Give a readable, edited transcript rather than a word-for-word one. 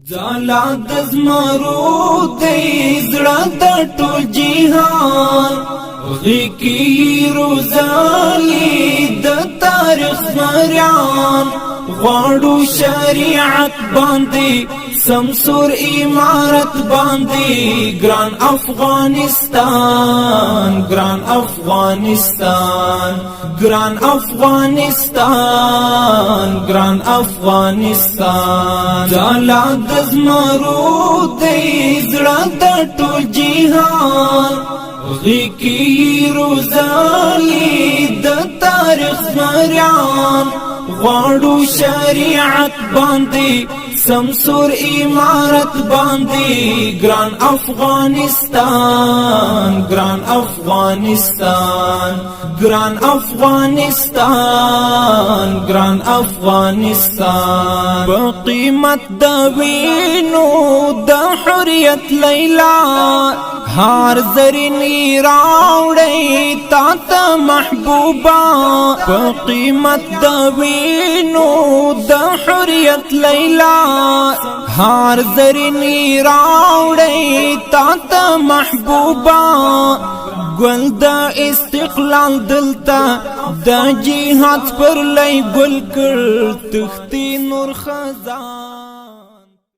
ځالا د زمرو دی زړه د ټول جهان غیکی روزالی د تاریخ زمریان غواړو شریعت باندې سمسور امارت باندې ګران افغانستان ګران افغانستان ګران افغانستان ګران افغانستان ځالا د زمرو دی زړه د ټول جهان غیکی روزالی د تاریخ زمریان غواړو شریعت باندې سمسور امارت باندې ګران افغانستان ګران افغانستان ګران افغانستان ګران افغانستان په قیمت د وینو د حریت لیلا هار زرینی راوړی تا ته محبوبا په قیمت د وینو د حریت لیلا هار زرینی راوړی تا ته محبوبا گل دا استقلال دلتا دا جهاد پر لئی گل کر تختی نور خزان